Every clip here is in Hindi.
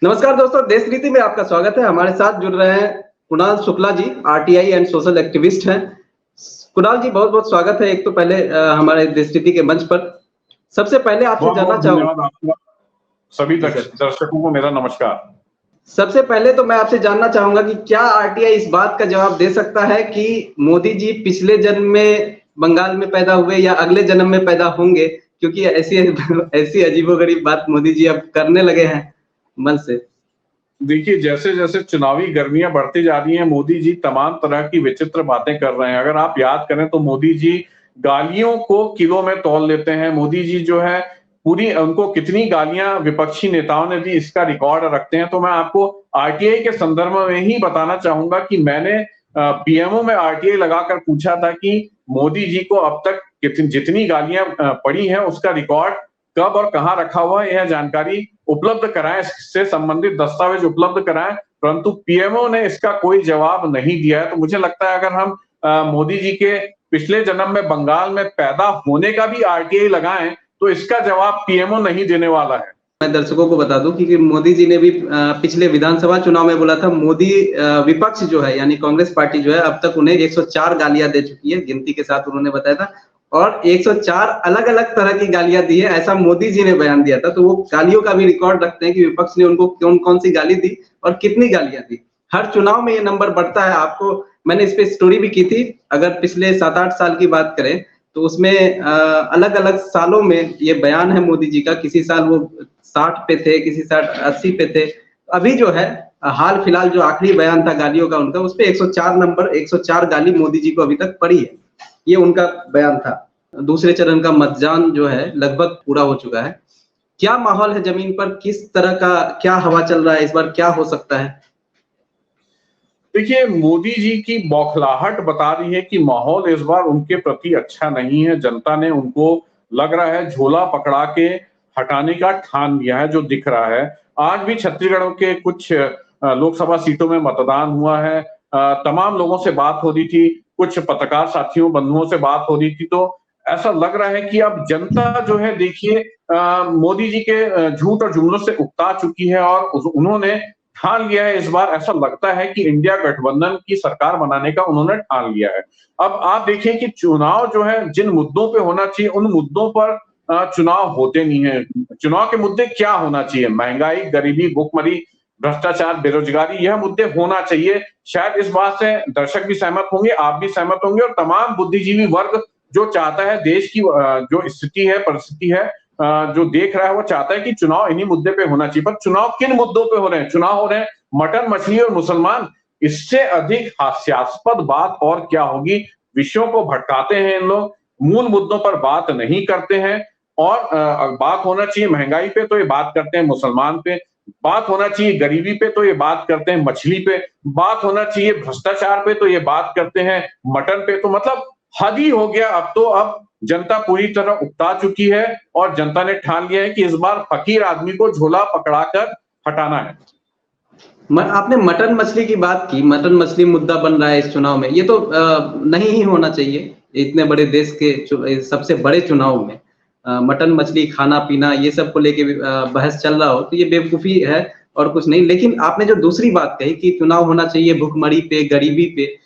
नमस्कार दोस्तों, देश रीति में आपका स्वागत है। हमारे साथ जुड़ रहे हैं Kunal Shukla ji, RTI and social activist हैं। कुणाल जी, बहुत-बहुत स्वागत है एक तो पहले हमारे देश रीति के मंच पर। सबसे पहले आपसे बहुत जानना बहुत चाहूँ धन्यवाद आपका। सभी जी सर। दर्शकों को मेरा नमस्कार। सबसे पहले तो मैं आपसे जानना चाहूँगा कि क्या आरटीआई इस बात का जवाब दे सकता है कि मोदी जी पिछले जन्म में बंगाल में पैदा हुए या अगले जन्म में पैदा होंगे? क्योंकि ऐसी ऐसी अजीबो-गरीब बात मोदी जी अब करने लगे हैं मन से। देखिए, जैसे-जैसे चुनावी गर्मियाँ बढ़ती जा रही हैं, मोदी जी तमाम तरह की विचित्र बातें कर रहे हैं। अगर आप याद करें तो मोदी जी गालियों को किलो में तौल लेते हैं। मोदी जी जो है पूरी उनको कितनी गालियाँ विपक्षी नेताओं ने दी इसका रिकॉर्ड रखते हैं। तो मैं आपको आरटीआई के संदर्भ में ही बताना चाहूँगा कि मैंने पीएमओ में आरटीआई लगाकर पूछा था कि मोदी जी को अब तक जितनी गालियाँ पड़ी हैं उसका रिकॉर्ड कब और कहाँ रखा हुआ है, यह जानकारी उपलब्ध कराएं, इससे संबंधित दस्तावेज उपलब्ध कराएं, परंतु पीएमओ ने इसका कोई जवाब नहीं दिया है। तो मुझे लगता है अगर हम मोदी जी के पिछले जन्म में बंगाल में पैदा होने का भी आरटीआई लगाएं, तो इसका जवाब पीएमओ नहीं देने वाला है। मैं दर्शकों को बता दूं कि मोदी जी ने भी पिछले विधानसभा चुनाव में बोला था मोदी विपक्ष जो है यानी कांग्रेस पार्टी जो है अब तक उन्हें 104 गालियां दे चुकी है, गिनती के साथ उन्होंने बताया था और 104 अलग-अलग तरह की गालियां दी है, ऐसा मोदी जी ने बयान दिया था। तो वो गालियों का भी रिकॉर्ड रखते हैं कि विपक्ष ने उनको कौन-कौन सी गाली दी और कितनी गालियां दी। हर चुनाव में ये नंबर बढ़ता है। आपको मैंने इस पे स्टोरी भी की थी। अगर पिछले 7-8 साल की बात करें तो उसमें अलग-अलग सालों में ये बयान है मोदी जी का। किसी साल वो 60 पे थे, किसी साल 80 पे थे। अभी जो है हाल फिलहाल जो आखिरी बयान था गालियों का उनका, उसपे 104 नंबर 104 गाली मोदी जी को अभी तक पड़ी है। ये उनका बयान था। दूसरे चरण का मतदान जो है लगभग पूरा हो चुका है। क्या माहौल है जमीन पर? किस तरह का क्या हवा चल रहा है इस बार? क्या हो सकता है? देखिए, मोदी जी की बौखलाहट बता रही है कि माहौल इस बार उनके प्रति अच्छा नहीं है। जनता ने उनको लग रहा है झोला पकड़ा के हटाने का ठान लिया है, जो दिख रहा है। आज भी छत्तीसगढ़ के कुछ लोकसभा सीटों में मतदान हुआ है। तमाम लोगों से बात हो रही थी, कुछ पत्रकार साथियों, बंधुओं से बात हो रही थी, तो ऐसा लग रहा है कि अब जनता जो है देखिए मोदी जी के झूठ और जुमलों से उकता चुकी है और उन्होंने ठान लिया है। इस बार ऐसा लगता है कि इंडिया गठबंधन की सरकार बनाने का उन्होंने ठान लिया है। अब आप देखिए कि चुनाव जो है जिन मुद्दों पे होना चाहिए उन मुद्दों पर चुनाव होते नहीं है। चुनाव के मुद्दे क्या होना चाहिए? महंगाई, गरीबी, भुखमरी, भ्रष्टाचार, बेरोजगारी, यह मुद्दे होना चाहिए। शायद इस बात से दर्शक भी सहमत होंगे, आप भी सहमत होंगे और तमाम बुद्धिजीवी वर्ग जो चाहता है देश की जो स्थिति है, परिस्थिति है, जो देख रहा है वो चाहता है कि चुनाव इन्हीं मुद्दे पे होना चाहिए। पर चुनाव किन मुद्दों पे हो रहे हैं? चुनाव हो रहे हैं मटन, मछली और मुसलमान। इससे अधिक हास्यास्पद बात और क्या होगी? विषयों को भटकाते हैं इन लोग, मूल मुद्दों पर बात नहीं करते हैं और बात होना चाहिए महंगाई पे तो ये बात करते हैं मुसलमान पे, बात होना चाहिए गरीबी पे तो ये बात करते हैं मछली पे, बात होना चाहिए भ्रष्टाचार पे तो ये बात करते हैं मटन पे। तो मतलब हद ही हो गया। अब तो अब जनता पूरी तरह उकता चुकी है और जनता ने ठान लिया है कि इस बार फकीर आदमी को झोला पकड़ाकर हटाना है। आपने मटन मछली की बात की। मटन मछली मुद्दा बन रहा है इस चुनाव में। ये तो नहीं ही होना चाहिए इतने बड़े देश के सबसे बड़े चुनाव में। मटन मछली खाना पीना ये सब को लेके बहस चल रहा हो तो ये बेवकूफी है और कुछ नहीं। लेकिन आपने जो दूसरी बात कही कि चुनाव होना चाहिए भुखमरी पे, गरीबी पे,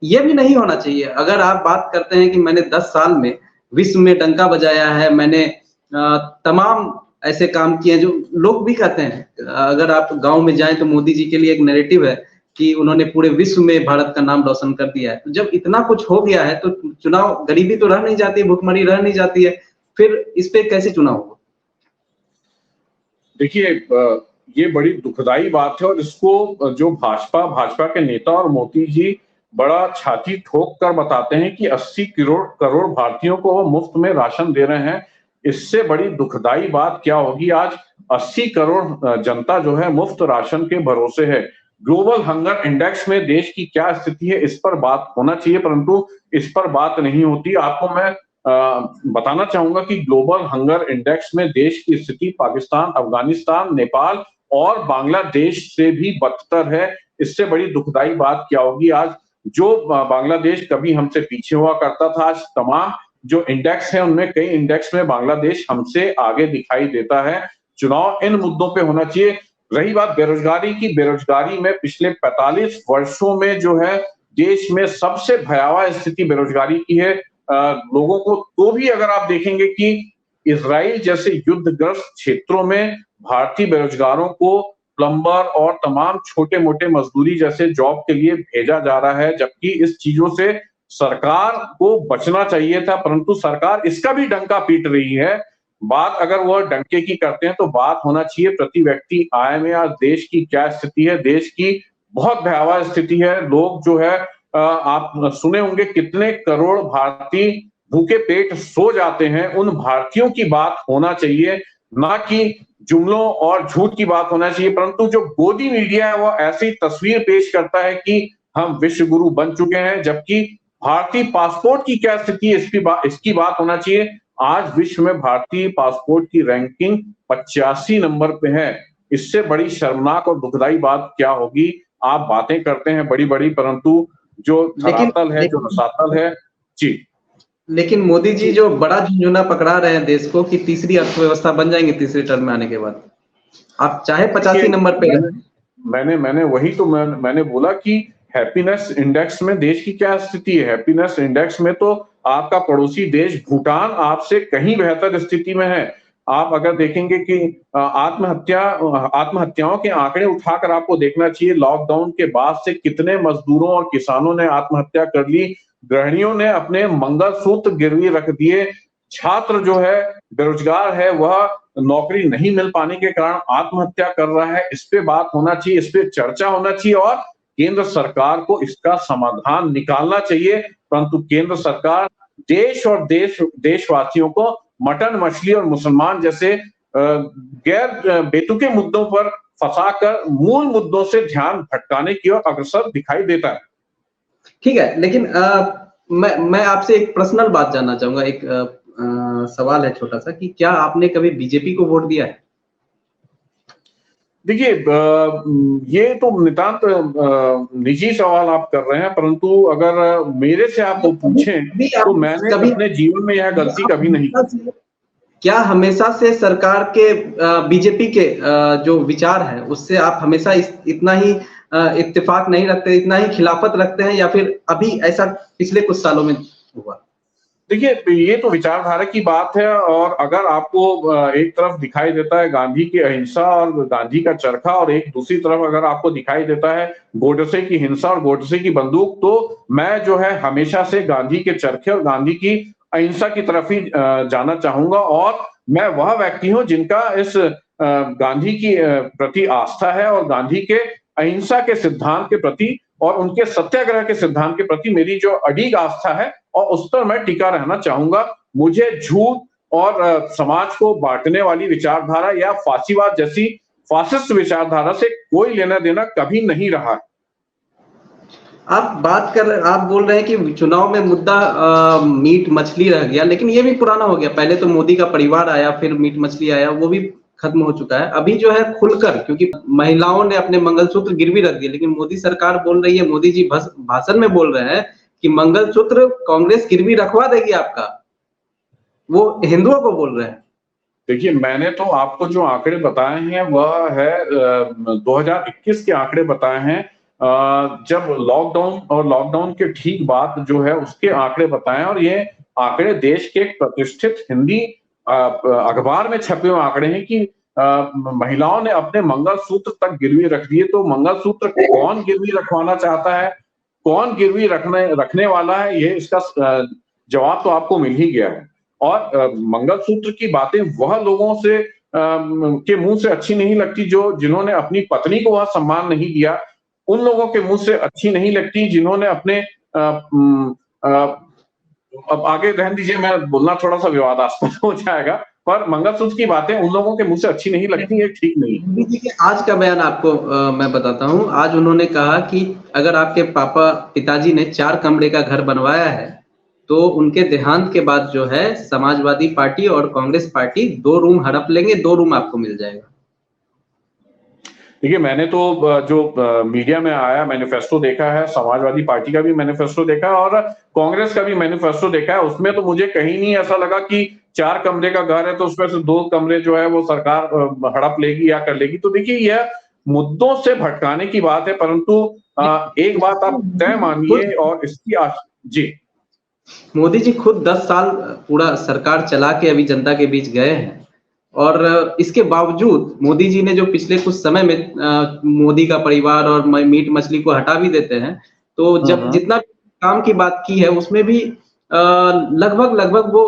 ये भी नहीं होना चाहिए। अगर आप बात करते हैं कि मैंने 10 साल में विश्व में डंका बजाया है, मैंने तमाम ऐसे काम किए हैं जो लोग भी कहते हैं। अगर आप गाँव में जाएँ तो मोदी जी के लिए एक नैरेटिव है कि उन्होंने पूरे विश्व में भारत का नाम रोशन कर दिया है। तो जब इतना कुछ हो गया है तो चुनाव, गरीबी तो रह नहीं जाती है, भुखमरी रह नहीं जाती है, फिर इस पे कैसे चुनाव होगा? देखिए ये बड़ी दुखदाई बात है और इसको जो भाजपा के नेता और मोदी जी बड़ा छाती ठोक कर बताते हैं कि 80 करोड़ करोड़ भारतीयों को वो मुफ्त में राशन दे रहे हैं। इससे बड़ी दुखदाई बात क्या होगी? आज 80 करोड़ जनता जो है मुफ्त राशन के भरोसे है। ग्लोबल हंगर इंडेक्स में देश की क्या स्थिति है इस पर बात होना चाहिए, परंतु इस पर बात नहीं होती। आपको मैं बताना चाहूंगा कि ग्लोबल हंगर इंडेक्स में देश की स्थिति पाकिस्तान, अफगानिस्तान, नेपाल और बांग्लादेश से भी बदतर है। इससे बड़ी दुखदाई बात क्या होगी? आज जो बांग्लादेश कभी हमसे पीछे हुआ करता था, आज तमाम जो इंडेक्स है उनमें कई इंडेक्स में बांग्लादेश हमसे आगे दिखाई देता है। चुनाव इन मुद्दों पे होना चाहिए। रही बात बेरोजगारी की, बेरोजगारी में पिछले 45 वर्षों में जो है देश में सबसे भयावह स्थिति बेरोजगारी की है। लोगों को तो भी अगर आप देखेंगे कि इजराइल जैसे युद्धग्रस्त क्षेत्रों में भारतीय बेरोजगारों को प्लम्बर और तमाम छोटे-मोटे मजदूरी जैसे जॉब के लिए भेजा जा रहा है, जबकि इस चीजों से सरकार को बचना चाहिए था, परंतु सरकार इसका भी डंका पीट रही है। बात अगर वह डंके की करते हैं तो बात होना चाहिए प्रति व्यक्ति आय में। आज देश की क्या स्थिति है, देश की बहुत भयावह स्थिति है। लोग जो है आप सुने होंगे कितने करोड़ भारतीय भूखे पेट सो जाते हैं। उन भारतीयों की बात होना चाहिए, ना कि जुमलों और झूठ की बात होना चाहिए। परंतु जो गोदी मीडिया है वो ऐसी तस्वीर पेश करता है कि हम विश्व गुरु बन चुके हैं, जबकि भारतीय पासपोर्ट की क्या स्थिति है इसकी बात होना चाहिए। आज विश्व में भारतीय पासपोर्ट की रैंकिंग 85 नंबर पे है। इससे बड़ी शर्मनाक और दुखदाई बात क्या होगी। आप बातें करते हैं बड़ी-बड़ी, परंतु जो धरातल है, जो रसातल है। जी। लेकिन मोदी जी जो बड़ा झुनझुना पकड़ा रहे हैं देश को कि तीसरी अर्थव्यवस्था बन जाएंगे तीसरे टर्म में आने के बाद, आप चाहे 85 नंबर पे मैंने वही तो मैंने बोला कि हैप्पीनेस इंडेक्स में देश की क्या स्थिति है। हैप्पीनेस इंडेक्स में तो आपका पड़ोसी देश भूटान आपसे कहीं बेहतर स्थिति में है। आप अगर देखेंगे कि आत्महत्याओं के आंकड़े उठाकर आपको देखना चाहिए। लॉकडाउन के बाद से कितने मजदूरों और किसानों ने आत्महत्या कर ली, गृहिणियों ने अपने मंगलसूत्र गिरवी रख दिए, छात्र जो है बेरोजगार है वह नौकरी नहीं मिल पाने के कारण आत्महत्या कर रहा है। इस पे बात होना चाहिए, इस पे चर्चा होना चाहिए और केंद्र सरकार को इसका समाधान निकालना चाहिए। परंतु केंद्र सरकार देश और देशवासियों को मटन, मछली और मुसलमान जैसे गैर बेतुके मुद्दों पर फंसाकर मूल मुद्दों से ध्यान भटकाने की ओर अग्रसर दिखाई देता है। ठीक है, लेकिन मैं आपसे एक पर्सनल बात जानना चाहूंगा। एक सवाल है छोटा सा कि क्या आपने कभी बीजेपी को वोट दिया है? देखिए, ये तो नितांत निजी सवाल आप कर रहे हैं, परंतु अगर मेरे से आप पूछें तो मैंने अपने जीवन में यह गलती कभी नहीं की। क्या हमेशा से सरकार के बीजेपी के जो विचार है उससे आप हमेशा इतना ही इत्तेफाक नहीं रखते, इतना ही खिलाफत रखते हैं, या फिर अभी ऐसा पिछले कुछ सालों में हुआ? देखिए, ये तो विचारधारा की बात है और अगर आपको एक तरफ दिखाई देता है गांधी की अहिंसा और गांधी का चरखा और एक दूसरी तरफ अगर आपको दिखाई देता है गोडसे की हिंसा और गोडसे की बंदूक, तो मैं जो है हमेशा से गांधी के चरखे और गांधी की अहिंसा की तरफ ही जाना चाहूंगा। और मैं वह व्यक्ति हूं जिनका इस गांधी की प्रति आस्था है और गांधी के अहिंसा के सिद्धांत के प्रति और उनके सत्याग्रह के सिद्धांत के प्रति मेरी जो अडिग आस्था है और उस पर मैं टिका रहना चाहूंगा। मुझे झूठ और समाज को बांटने वाली विचारधारा या फांसीवाद जैसी फासिस्ट विचारधारा से कोई लेना देना कभी नहीं रहा। आप बोल रहे हैं कि चुनाव में मुद्दा मीट मछली रह गया, लेकिन ये भी पुराना हो गया। पहले तो मोदी का परिवार आया, फिर मीट मछली आया, वो भी खत्म हो चुका है। अभी जो है खुलकर, क्योंकि महिलाओं ने अपने मंगलसूत्र गिरवी रख दिए, लेकिन मोदी सरकार बोल रही है, मोदी जी भाषण में बोल रहे हैं कि मंगलसूत्र कांग्रेस गिरवी रखवा देगी आपका। वो हिंदुओं को बोल रहे हैं। देखिए, मैंने तो आपको जो आंकड़े बताए हैं वह है 2021 के आंकड़े बताए हैं। जब लॉकडाउन के ठीक बाद जो है उसके आंकड़े बताए और ये आंकड़े देश के प्रतिष्ठित हिंदी अखबार में छपे हुए आंकड़े हैं कि महिलाओं ने अपने मंगलसूत्र तक गिरवी रख दिए। तो मंगलसूत्र कौन गिरवी रखवाना चाहता है, कौन गिरवी रखने वाला है, ये इसका जवाब तो आपको मिल ही गया है। और मंगलसूत्र की बातें वह लोगों से के मुंह से अच्छी नहीं लगती जिन्होंने अपनी पत्नी को वह सम्मान नहीं दिया। उन लोगों के मुंह से अच्छी नहीं लगती जिन्होंने अपने अब आगे रहने दीजिए, मैं बोलना थोड़ा सा विवादास्पद हो जाएगा, पर मंगलसूत्र की बातें उन लोगों के मुंह से अच्छी नहीं लगती, ये ठीक नहीं। आज का बयान आपको मैं बताता हूँ। आज उन्होंने कहा कि अगर आपके पिताजी ने 4 कमरे का घर बनवाया है तो उनके देहांत के बाद जो है समाजवादी पार्टी और कांग्रेस पार्टी 2 रूम हड़प लेंगे, 2 रूम आपको मिल जाएगा। देखिए, मैंने तो जो मीडिया में आया मैनिफेस्टो देखा है, समाजवादी पार्टी का भी मैनिफेस्टो देखा है और कांग्रेस का भी मैनिफेस्टो देखा है। उसमें तो मुझे कहीं नहीं ऐसा लगा कि 4 कमरे का घर है तो उसमें से 2 कमरे जो है वो सरकार हड़प लेगी या कर लेगी। तो देखिए यह मुद्दों से भटकाने की बात है, परंतु एक बात आप तय मानिए और इसकी जी। मोदी जी खुद 10 साल पूरा सरकार चला के अभी जनता के बीच गए हैं और इसके बावजूद मोदी जी ने जो पिछले कुछ समय में मोदी का परिवार और मीट मछली को हटा भी देते हैं, तो जब जितना काम की बात की है उसमें भी लगभग वो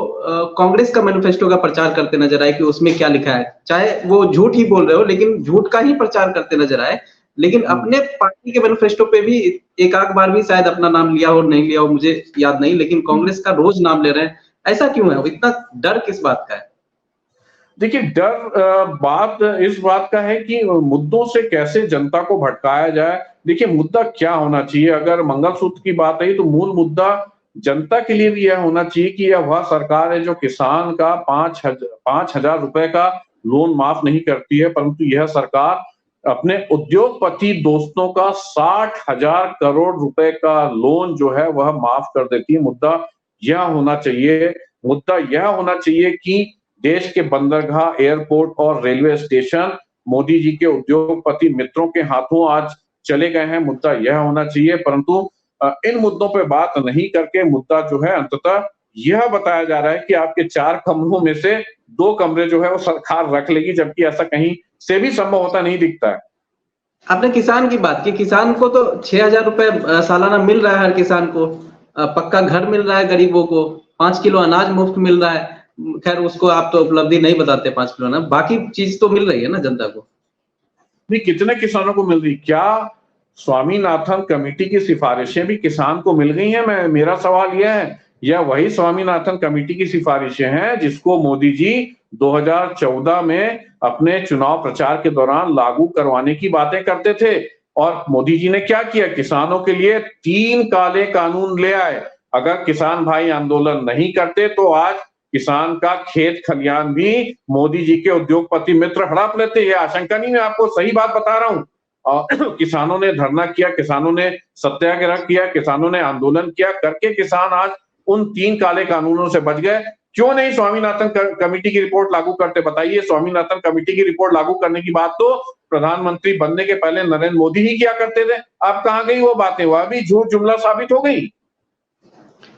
कांग्रेस का मैनिफेस्टो का प्रचार करते नजर आए कि उसमें क्या लिखा है। चाहे वो झूठ ही बोल रहे हो लेकिन झूठ का ही प्रचार करते नजर आए। लेकिन अपने पार्टी के मैनिफेस्टो पे भी एक आध बार भी शायद अपना नाम लिया हो नहीं लिया हो मुझे याद नहीं, लेकिन कांग्रेस का रोज नाम ले रहे हैं। ऐसा क्यों है? इतना डर किस बात का है? देखिए डर बात इस बात का है कि मुद्दों से कैसे जनता को भटकाया जाए। देखिए मुद्दा क्या होना चाहिए, अगर मंगलसूत्र की बात है तो मूल मुद्दा जनता के लिए भी यह होना चाहिए कि यह वह सरकार है जो किसान का 5,000 रुपए का लोन माफ नहीं करती है, परंतु यह सरकार अपने उद्योगपति दोस्तों का 60,000 करोड़ रुपए का लोन जो है वह माफ कर देती है। मुद्दा यह होना चाहिए, मुद्दा यह होना चाहिए कि देश के बंदरगाह, एयरपोर्ट और रेलवे स्टेशन मोदी जी के उद्योगपति मित्रों के हाथों आज चले गए हैं। मुद्दा यह होना चाहिए, परंतु इन मुद्दों पे बात नहीं करके मुद्दा जो है अंततः यह बताया जा रहा है कि आपके 4 कमरों में से 2 कमरे जो है वो सरकार रख लेगी, जबकि ऐसा कहीं से भी संभव होता नहीं दिखता है। आपने किसान की बात की, किसान को तो 6,000 रुपए सालाना मिल रहा है हर किसान को। पक्का घर मिल रहा है गरीबों को, 5 किलो अनाज मुफ्त मिल रहा है। खैर उसको आप तो उपलब्धि नहीं बताते 5 किलो ना, बाकी चीज तो मिल रही है ना जनता को। नहीं, कितने किसानों को मिल रही? क्या स्वामीनाथन कमेटी की सिफारिशें भी किसान को मिल गई हैं? मेरा सवाल यह है, यह वही स्वामीनाथन कमेटी की सिफारिशें हैं जिसको मोदी जी 2014 में अपने चुनाव प्रचार के दौरान लागू करवाने की बातें करते थे। और मोदी जी ने क्या किया? किसानों के लिए 3 काले कानून ले आए। अगर किसान भाई आंदोलन नहीं करते तो आज किसान का खेत खलियान भी मोदी जी के उद्योगपति मित्र हड़प लेते। ये आशंका नहीं, मैं आपको सही बात बता रहा हूँ। किसानों ने धरना किया, किसानों ने सत्याग्रह किया, किसानों ने आंदोलन किया, करके किसान आज उन 3 काले कानूनों से बच गए। क्यों नहीं स्वामीनाथन कमेटी की रिपोर्ट लागू करते? बताइए, स्वामीनाथन कमेटी की रिपोर्ट लागू करने की बात तो प्रधानमंत्री बनने के पहले नरेंद्र मोदी ही किया करते थे। अब कहाँ गई वो बातें? वह भी झूठ जुमला साबित हो गई।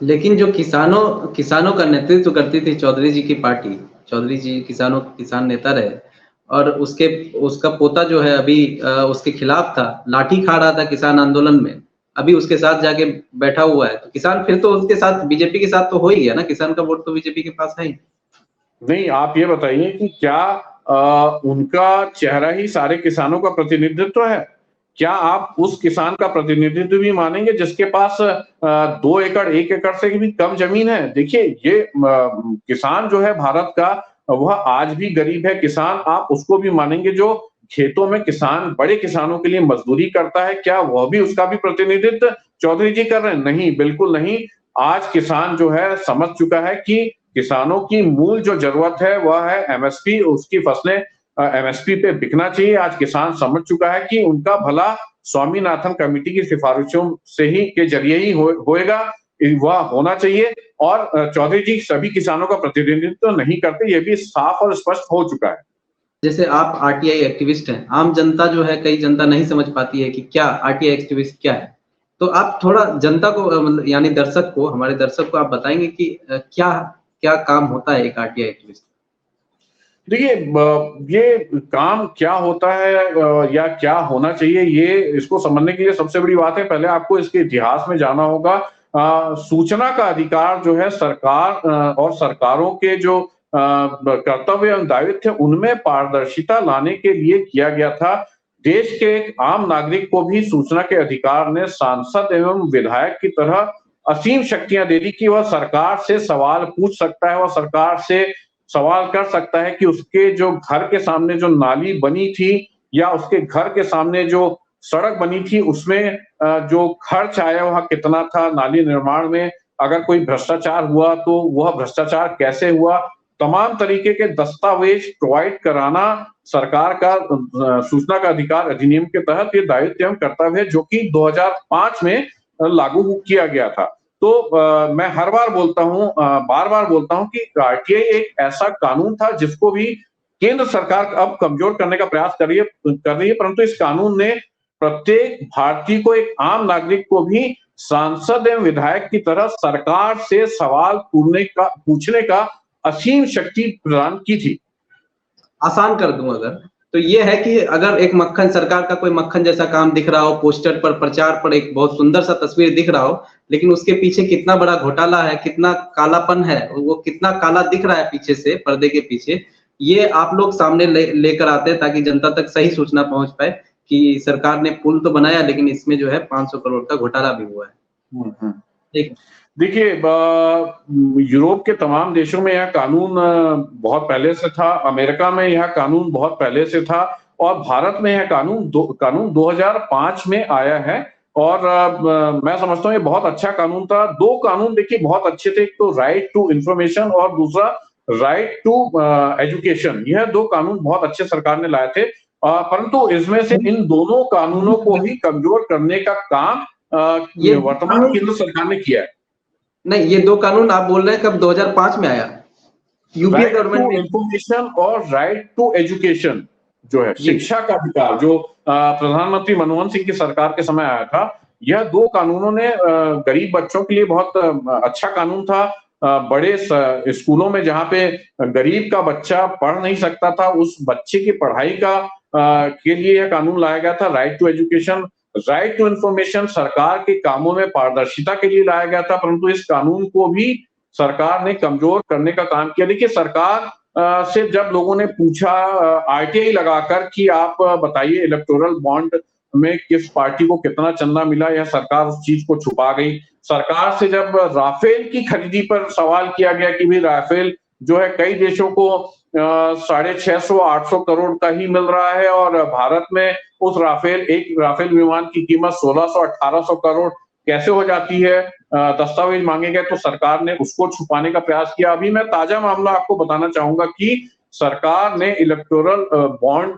लेकिन जो किसानों का नेतृत्व करती थी चौधरी जी की पार्टी, चौधरी जी किसान नेता रहे और उसका पोता जो है अभी उसके खिलाफ था, लाठी खा रहा था किसान आंदोलन में, अभी उसके साथ जाके बैठा हुआ है। तो किसान फिर तो उसके साथ बीजेपी के साथ तो हो ही गया ना, किसान का वोट तो बीजेपी के पास है ही। नहीं, आप ये बताइए कि क्या उनका चेहरा ही सारे किसानों का प्रतिनिधित्व है? क्या आप उस किसान का प्रतिनिधित्व भी मानेंगे जिसके पास 2 एकड़ 1 एकड़ से भी कम जमीन है? देखिए ये किसान जो है भारत का, वह आज भी गरीब है। किसान आप उसको भी मानेंगे जो खेतों में किसान, बड़े किसानों के लिए मजदूरी करता है, क्या वह भी, उसका भी प्रतिनिधित्व चौधरी जी कर रहे हैं? नहीं, बिल्कुल नहीं। आज किसान जो है समझ चुका है कि किसानों की मूल जो जरूरत है वह है एमएसपी, उसकी फसलें एमएसपी पे बिकना चाहिए। आज किसान समझ चुका है कि उनका भला स्वामीनाथन कमेटी की सिफारिशों से ही के जरिए ही होएगा, वह होना चाहिए। और चौधरी जी सभी किसानों का प्रतिनिधित्व तो नहीं करते, ये भी साफ और स्पष्ट हो चुका है। जैसे आप आरटीआई एक्टिविस्ट हैं, आम जनता जो है, कई जनता नहीं समझ पाती है कि क्या आरटीआई एक्टिविस्ट क्या है। तो आप थोड़ा जनता को मतलब यानी दर्शक को, हमारे दर्शक को आप बताएंगे कि क्या क्या काम होता है एक आरटीआई एक्टिविस्ट? देखिए ये काम क्या होता है या क्या होना चाहिए, ये इसको समझने के लिए सबसे बड़ी बात है, पहले आपको इसके इतिहास में जाना होगा। सूचना का अधिकार जो है सरकार और सरकारों के जो कर्तव्य एवं दायित्व थे उनमें पारदर्शिता लाने के लिए किया गया था। देश के एक आम नागरिक को भी सूचना के अधिकार ने सांसद एवं विधायक की तरह असीम शक्तियां दे दी कि वह सरकार से सवाल पूछ सकता है, वह सरकार से सवाल कर सकता है कि उसके जो घर के सामने जो नाली बनी थी या उसके घर के सामने जो सड़क बनी थी उसमें जो खर्च आया वह कितना था नाली निर्माण में, अगर कोई भ्रष्टाचार हुआ तो वह भ्रष्टाचार कैसे हुआ, तमाम तरीके के दस्तावेज प्रोवाइड कराना सरकार का सूचना का अधिकार अधिनियम के तहत ये दायित्व एवं कर्तव्य है, जो कि 2005 में लागू किया गया था। तो मैं हर बार बोलता हूं, बार बार बोलता हूं कि आरटीआई एक ऐसा कानून था जिसको भी केंद्र सरकार अब कमजोर करने का प्रयास कर रही है, परंतु इस कानून ने प्रत्येक भारतीय को, एक आम नागरिक को भी सांसद एवं विधायक की तरह सरकार से सवाल पूछने का असीम शक्ति प्रदान की थी। आसान कर दूं अगर, तो ये है कि अगर एक मक्खन, सरकार का कोई मक्खन जैसा काम दिख रहा हो, पोस्टर पर, प्रचार पर एक बहुत सुंदर सा तस्वीर दिख रहा हो, लेकिन उसके पीछे कितना बड़ा घोटाला है, कितना कालापन है, वो कितना काला दिख रहा है पीछे से, पर्दे के पीछे, ये आप लोग सामने लेकर आते हैं ताकि जनता तक सही सूचना पहुंच पाए कि सरकार ने पुल तो बनाया लेकिन इसमें जो है 500 करोड़ का घोटाला भी हुआ है। ठीक है। देखिए, यूरोप के तमाम देशों में यह कानून बहुत पहले से था, अमेरिका में यह कानून बहुत पहले से था, और भारत में यह कानून 2005 में आया है। और मैं समझता हूँ ये बहुत अच्छा कानून था। दो कानून देखिए बहुत अच्छे थे, एक तो राइट टू इंफॉर्मेशन और दूसरा राइट टू एजुकेशन। यह दो कानून बहुत अच्छे सरकार ने लाए थे, परंतु इसमें से इन दोनों कानूनों को ही कमजोर करने का काम ये वर्तमान केंद्र सरकार ने किया है। नहीं, ये दो कानून आप बोल रहे हैं कब 2005 में आया? यूपीए गवर्नमेंट में इंफॉर्मेशन और राइट टू एजुकेशन जो है, शिक्षा का अधिकार, जो प्रधानमंत्री मनमोहन सिंह की सरकार के समय आया था, यह दो कानूनों ने गरीब बच्चों के लिए बहुत अच्छा कानून था। बड़े स्कूलों में जहां पे गरीब का बच्चा पढ़ नहीं सकता था, उस बच्चे की पढ़ाई का के लिए यह कानून लाया गया था। Right to education, right to information सरकार के कामों में पारदर्शिता के लिए लाया गया था, परंतु इस कानून को भी सरकार ने कमजोर करने का काम किया। देखिए, सरकार से जब लोगों ने पूछा आरटीआई लगाकर कि आप बताइए इलेक्टोरल बॉन्ड में किस पार्टी को कितना चंदा मिला, यह सरकार उस चीज को छुपा गई। सरकार से जब राफेल की खरीदी पर सवाल किया गया कि भाई राफेल जो है कई देशों को 650-800 करोड़ का ही मिल रहा है, और भारत में उस एक राफेल विमान की कीमत 1600-1800 करोड़ कैसे हो जाती है, दस्तावेज मांगे गए तो सरकार ने उसको छुपाने का प्रयास किया। अभी मैं ताजा मामला आपको बताना चाहूंगा कि सरकार ने इलेक्टोरल बॉन्ड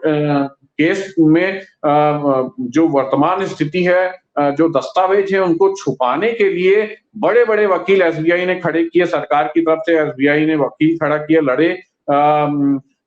केस में जो वर्तमान स्थिति है, जो दस्तावेज है उनको छुपाने के लिए बड़े बड़े वकील एसबीआई ने खड़े किए, सरकार की तरफ से एसबीआई ने वकील खड़ा किए, लड़े।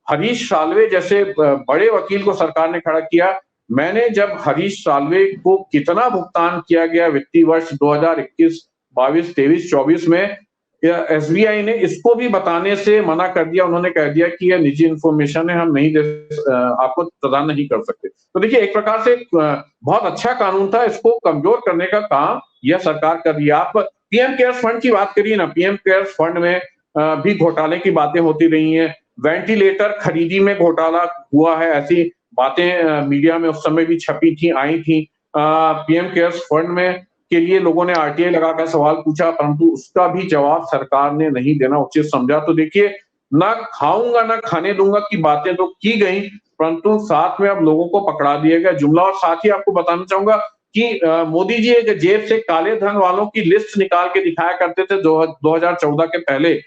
हरीश साल्वे जैसे बड़े वकील को सरकार ने खड़ा किया। मैंने जब हरीश साल्वे को कितना भुगतान किया गया वित्तीय वर्ष 2021, 22, 23, 24 में, एसबीआई ने इसको भी बताने से मना कर दिया। उन्होंने कह दिया कि यह निजी इंफॉर्मेशन है, हम नहीं आपको प्रदान नहीं कर सकते। तो देखिए, एक प्रकार से बहुत अच्छा कानून था, इसको कमजोर करने का काम यह सरकार कर रही है। आप पीएम केयर्स फंड की बात करिए ना, पीएम केयर्स फंड में भी घोटाले की बातें होती रही हैं। वेंटिलेटर खरीदी में घोटाला हुआ है, ऐसी बातें मीडिया में उस समय भी छपी थी, आई थी। पीएम केयर्स फंड में के लिए लोगों ने आरटीआई लगाकर सवाल पूछा, परंतु उसका भी जवाब सरकार ने नहीं देना उचित समझा। तो देखिए, ना खाऊंगा ना खाने दूंगा की बातें तो की गई, परंतु साथ में अब लोगों को पकड़ा दिया गया जुमला। और साथ ही आपको बताना चाहूंगा कि मोदी जी एक जेब से काले धन वालों की लिस्ट निकाल के दिखाया करते थे 2014 के पहले।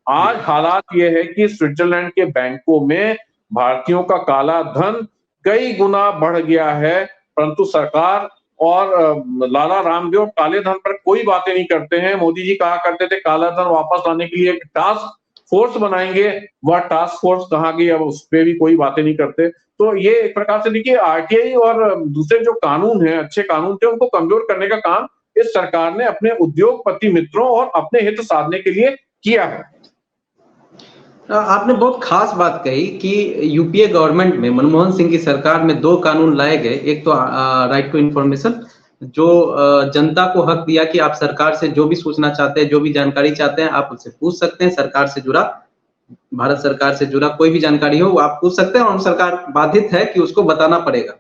आज हालात ये है कि स्विट्जरलैंड के बैंकों में भारतीयों का काला धन कई गुना बढ़ गया है, परंतु सरकार और लाला रामदेव काले धन पर कोई बातें नहीं करते हैं। मोदी जी कहा करते थे काला धन वापस लाने के लिए एक टास्क फोर्स बनाएंगे, वह टास्क फोर्स कहाँ गई, अब उस पर भी कोई बातें नहीं करते। तो ये एक प्रकार से देखिए, आरटीआई और दूसरे जो कानून हैं, अच्छे कानून थे, उनको कमजोर करने का काम इस सरकार ने अपने उद्योगपति मित्रों और अपने हित साधने के लिए किया है। आपने बहुत खास बात कही कि यूपीए गवर्नमेंट में, मनमोहन सिंह की सरकार में दो कानून लाए गए। एक तो राइट टू इंफॉर्मेशन, जो जनता को हक दिया कि आप सरकार से जो भी सूचना चाहते हैं, जो भी जानकारी चाहते हैं, आप उससे पूछ सकते हैं। सरकार से जुड़ा, भारत सरकार से जुड़ा कोई भी जानकारी हो वो आप पूछ सकते हैं, और सरकार बाधित है कि उसको बताना पड़ेगा।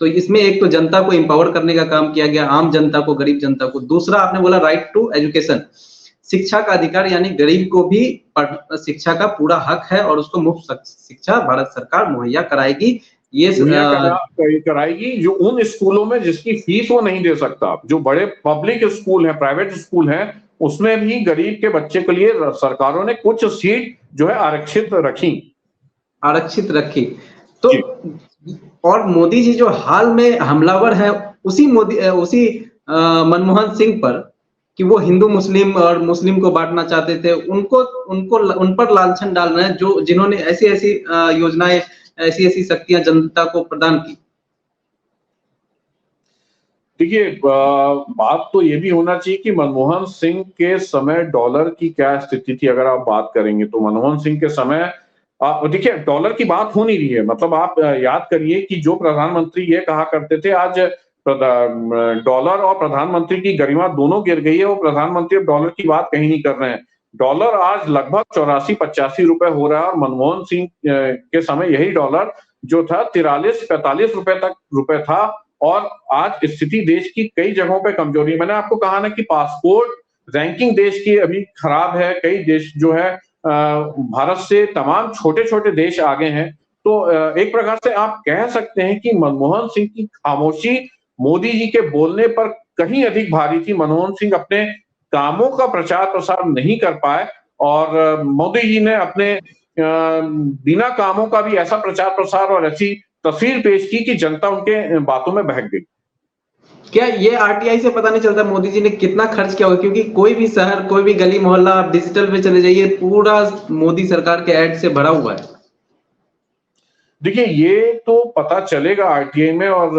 तो इसमें एक तो जनता को एम्पावर करने का काम किया गया, आम जनता को, गरीब जनता को। दूसरा आपने बोला राइट टू एजुकेशन, शिक्षा का अधिकार, यानी गरीब को भी शिक्षा का पूरा हक है और उसको मुफ्त शिक्षा भारत सरकार मुहैया कराएगी। ये कराएगी जो उन स्कूलों में जिसकी फीस वो नहीं दे सकता। जो बड़े पब्लिक स्कूल है, प्राइवेट स्कूल है, उसमें भी गरीब के बच्चे के लिए सरकारों ने कुछ सीट जो है आरक्षित रखी। तो और मोदी जी जो हाल में हमलावर है उसी मनमोहन सिंह पर, कि वो हिंदू मुस्लिम और मुस्लिम को बांटना चाहते थे, उनको उनको उन पर लांछन डाल रहे हैं जो जिन्होंने ऐसी-ऐसी योजनाएं, ऐसी-ऐसी शक्तियां जनता को प्रदान की। देखिए बात तो ये भी होना चाहिए कि मनमोहन सिंह के समय डॉलर की क्या स्थिति थी। अगर आप बात करेंगे तो मनमोहन सिंह के समय देखिए डॉलर की बात हो नहीं रही है। मतलब आप याद करिए कि जो प्रधानमंत्री ये कहा करते थे आज डॉलर और प्रधानमंत्री की गरिमा दोनों गिर गई है। वो प्रधानमंत्री अब डॉलर की बात कहीं नहीं कर रहे हैं। डॉलर आज लगभग 84-85 रुपए हो रहा है और मनमोहन सिंह के समय यही डॉलर जो था 43-45 रुपए था। और आज स्थिति देश की कई जगहों पे कमजोरी है। मैंने आपको कहा ना कि पासपोर्ट रैंकिंग देश की अभी खराब है। कई देश जो है भारत से तमाम छोटे-छोटे देश आगे हैं। तो एक प्रकार से आप कह सकते हैं कि मनमोहन सिंह की खामोशी मोदी जी के बोलने पर कहीं अधिक भारी थी। मनमोहन सिंह अपने कामों का प्रचार-प्रसार नहीं कर पाए और मोदी जी ने अपने बिना कामों का भी ऐसा प्रचार-प्रसार और ऐसी तस्वीर पेश की कि जनता उनके बातों में बहक गई। क्या ये आरटीआई से पता नहीं चलता मोदी जी ने कितना खर्च किया होगा? क्योंकि कोई भी शहर, कोई भी गली मोहल्ला आप डिजिटल पे चले जाइए, पूरा मोदी सरकार के ऐड से भरा हुआ है। देखिए ये तो पता चलेगा आरटीआई में और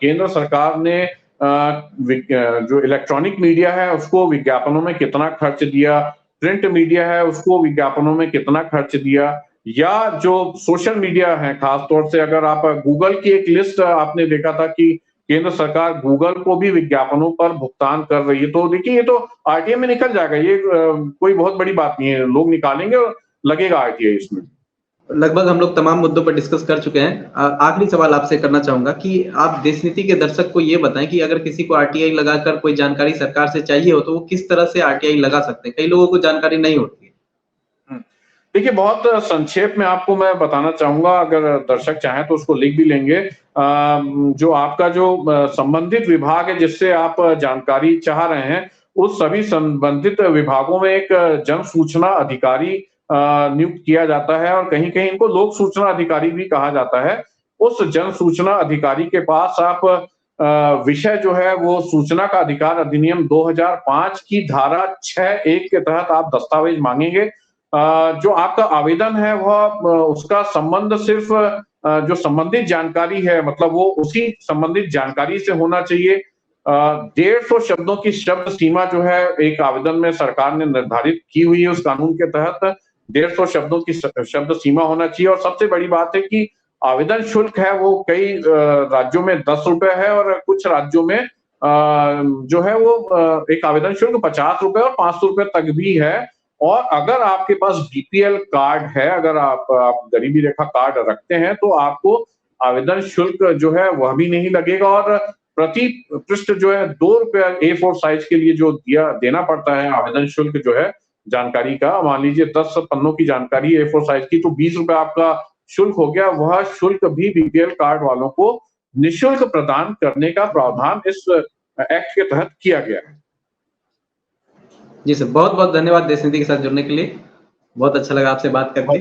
केंद्र सरकार ने जो इलेक्ट्रॉनिक मीडिया है उसको विज्ञापनों में कितना खर्च दिया, प्रिंट मीडिया है उसको विज्ञापनों में कितना खर्च दिया, या जो सोशल मीडिया है खासतौर से अगर आप गूगल की एक लिस्ट आपने देखा था कि केंद्र सरकार गूगल को भी विज्ञापनों पर भुगतान कर रही है। तो देखिए ये तो आरटीआई में निकल जाएगा। ये कोई बहुत बड़ी बात नहीं है। लोग निकालेंगे और लगेगा आरटीआई इसमें। लगभग हम लोग तमाम मुद्दों पर डिस्कस कर चुके हैं। आखिरी सवाल आपसे करना चाहूंगा कि आप देश नीति के दर्शक को ये बताएं कि अगर किसी को आरटीआई लगाकर कोई जानकारी सरकार से चाहिए हो तो वो किस तरह से आरटीआई लगा सकते हैं? कई लोगों को जानकारी नहीं होती है। देखिए बहुत संक्षेप में आपको मैं बताना चाहूंगा, अगर दर्शक चाहें तो उसको लिख भी लेंगे। जो आपका जो संबंधित विभाग है जिससे आप जानकारी चाह रहे हैं, उस सभी संबंधित विभागों में एक जन सूचना अधिकारी नियुक्त किया जाता है और कहीं-कहीं इनको लोक सूचना अधिकारी भी कहा जाता है। उस जन सूचना अधिकारी के पास आप विषय जो है वो सूचना का अधिकार अधिनियम 2005 की धारा 6(1) के तहत आप दस्तावेज मांगेंगे। जो आपका आवेदन है वह उसका संबंध सिर्फ जो संबंधित जानकारी है मतलब वो उसी संबंधित जानकारी से होना चाहिए। 150 शब्दों की शब्द सीमा जो है एक आवेदन में सरकार ने निर्धारित की हुई है। उस कानून के तहत 150 शब्दों की शब्द सीमा होना चाहिए और सबसे बड़ी बात है कि आवेदन शुल्क है वो कई राज्यों में 10 रुपए है और कुछ राज्यों में जो है वो एक आवेदन शुल्क 50 रुपए और 500 रुपए तक भी है। और अगर आपके पास बीपीएल कार्ड है, अगर आप गरीबी रेखा कार्ड रखते हैं तो आपको आवेदन शुल्क जो है वह भी नहीं लगेगा और प्रति पृष्ठ जो है 2 रुपए A4 साइज के लिए जो देना पड़ता है आवेदन शुल्क जो है जानकारी का। मान लीजिए 10 पन्नों की जानकारी A4 साइज की तो 20 रुपए आपका शुल्क हो गया। वह शुल्क भी बीपीएल कार्ड वालों को निःशुल्क प्रदान करने का प्रावधान इस एक्ट के तहत किया गया है। जी सर, बहुत-बहुत धन्यवाद देश नीति के साथ जुड़ने के लिए। बहुत अच्छा लगा आपसे बात करके।